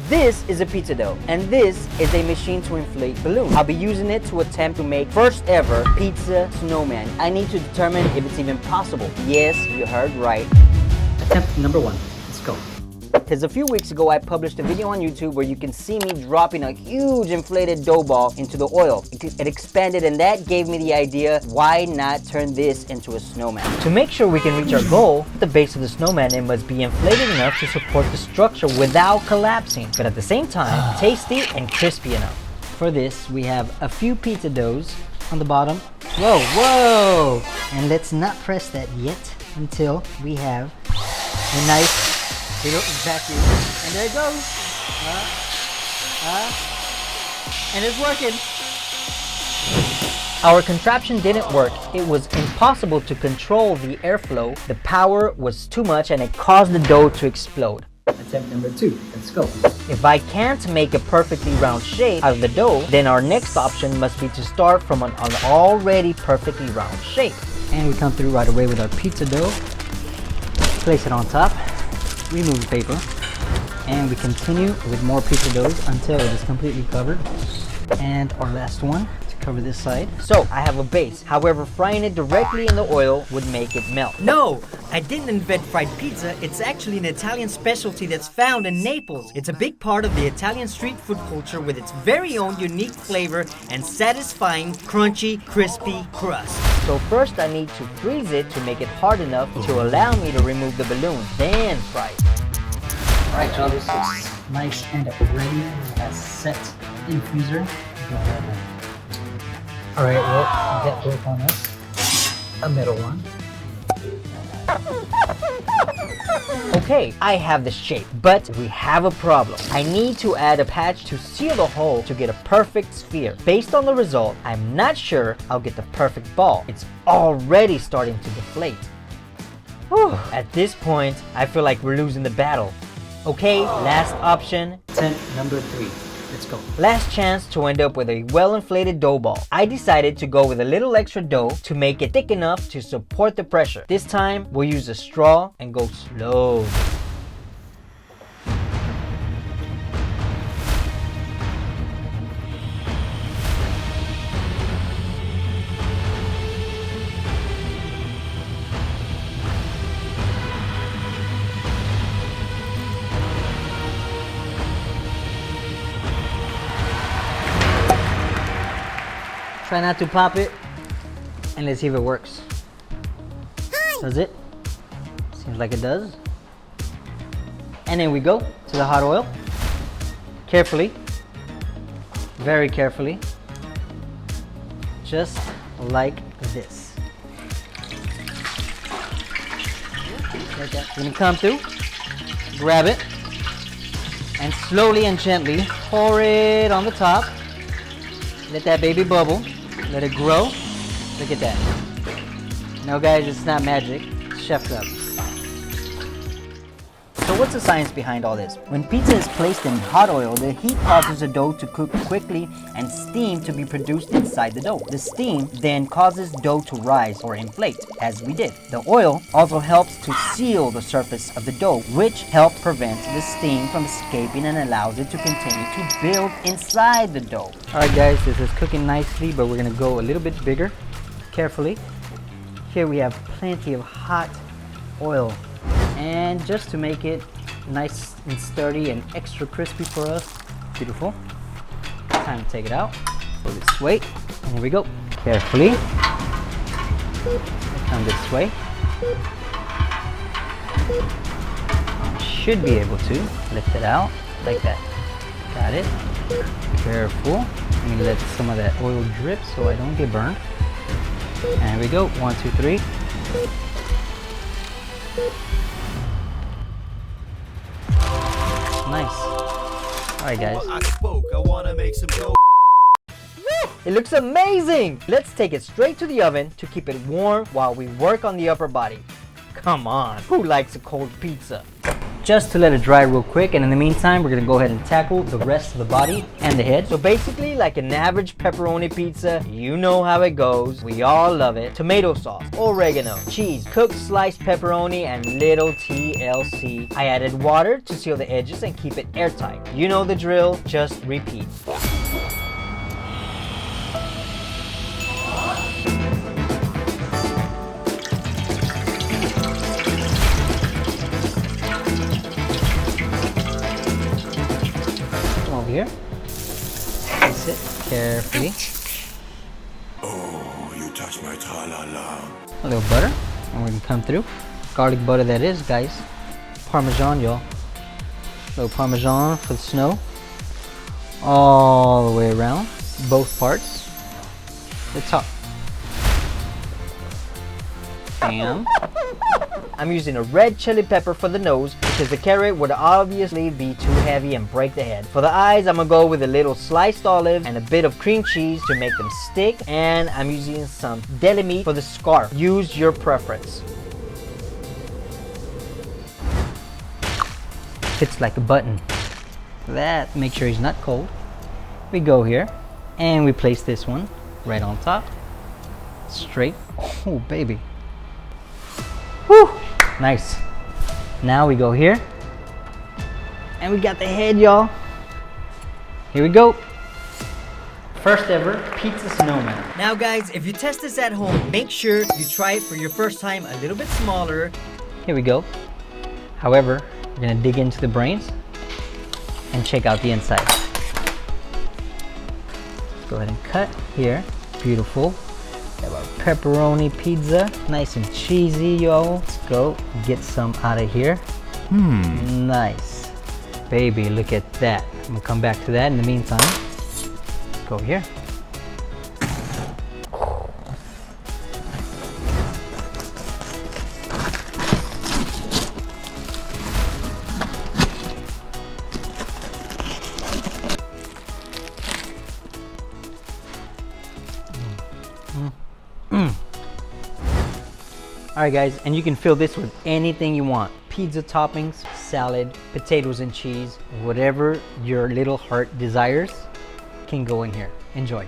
This is a pizza dough, and this is a machine to inflate balloons. I'll be using it to attempt to make first ever pizza snowman. I need to determine if it's even possible. Yes, you heard right. Attempt number 1. Let's go. Because a few weeks ago I published a video on YouTube where you can see me dropping a huge inflated dough ball into the oil. It expanded, and that gave me the idea, why not turn this into a snowman? To make sure we can reach our goal, at the base of the snowman it must be inflated enough to support the structure without collapsing, but at the same time tasty and crispy enough. For this we have a few pizza doughs on the bottom. Whoa, whoa! And let's not press that yet until we have a nice vacuum. And there it goes. And it's working. Our contraption didn't work. It was impossible to control the airflow. The power was too much and it caused the dough to explode. Attempt number 2. Let's go. If I can't make a perfectly round shape out of the dough, then our next option must be to start from an already perfectly round shape. And we come through right away with our pizza dough. Place it on top. Remove the paper, and we continue with more pizza doughs until it is completely covered. And our last one to cover this side. So I have a base, however frying it directly in the oil would make it melt. No, I didn't invent fried pizza. It's actually an Italian specialty that's found in Naples. It's a big part of the Italian street food culture with its very own unique flavor and satisfying, crunchy, crispy crust. So first I need to freeze it to make it hard enough to allow me to remove the balloon, then fry it. Alright, y'all, this is nice and ready. That's set in freezer. Go ahead and... Alright, well, get both on us. A middle one. Okay, I have the shape, but we have a problem. I need to add a patch to seal the hole to get a perfect sphere. Based on the result, I'm not sure I'll get the perfect ball. It's already starting to deflate. Whew. At this point, I feel like we're losing the battle. Okay, last option. Attempt number 3. Let's go. Last chance to end up with a well-inflated dough ball. I decided to go with a little extra dough to make it thick enough to support the pressure. This time, we'll use a straw and go slow. Try not to pop it, and let's see if it works. Does it? Seems like it does. And then we go to the hot oil. Carefully, very carefully, just like this. Like that. We're gonna come through, grab it, and slowly and gently pour it on the top. Let that baby bubble. Let it grow. Look at that. No, guys, it's not magic. It's Chefclub. So what's the science behind all this? When pizza is placed in hot oil, the heat causes the dough to cook quickly and steam to be produced inside the dough. The steam then causes dough to rise or inflate, as we did. The oil also helps to seal the surface of the dough, which helps prevent the steam from escaping and allows it to continue to build inside the dough. Alright guys, this is cooking nicely, but we're gonna go a little bit bigger, carefully. Here we have plenty of hot oil. And just to make it nice and sturdy and extra crispy for us, beautiful. Time to take it out. Go this way, and here we go. Carefully. Come this way. Should be able to lift it out like that. Got it. Careful. Let me let some of that oil drip so I don't get burned. And here we go. 1, 2, 3. Nice. Alright guys. I wanna make some dough. It looks amazing! Let's take it straight to the oven to keep it warm while we work on the upper body. Come on, who likes a cold pizza? just to let it dry real quick, and in the meantime we're gonna go ahead and tackle the rest of the body and the head. So basically, like an average pepperoni pizza, you know how it goes. We all love it. Tomato sauce, oregano, cheese, cooked sliced pepperoni, and little TLC. I added water to seal the edges and keep it airtight. You know the drill, just repeat. Come over here. Place it carefully. Oh, you touch my tra-la-la. A little butter, and we're gonna come through. Garlic butter that is, guys. Parmesan, y'all. A little Parmesan for the snow. All the way around, both parts. The top. Bam. I'm using a red chili pepper for the nose because the carrot would obviously be too heavy and break the head. For the eyes, I'm gonna go with a little sliced olive and a bit of cream cheese to make them stick, and I'm using some deli meat for the scarf. Use your preference. Fits like a button. That, make sure he's not cold. We go here, and we place this one right on top. Straight. Oh, baby. Whew. Nice. Now we go here, and we got the head, y'all. Here we go. First ever pizza snowman. Now guys, if you test this at home, make sure you try it for your first time a little bit smaller. Here we go. However, we're gonna dig into the brains and check out the inside. Let's go ahead and cut here. Beautiful. We have our pepperoni pizza, nice and cheesy, yo. Let's go get some out of here. Nice. Baby, look at that. I'm gonna come back to that in the meantime. Let's go here. Alright guys, and you can fill this with anything you want. Pizza toppings, salad, potatoes and cheese, whatever your little heart desires can go in here. Enjoy.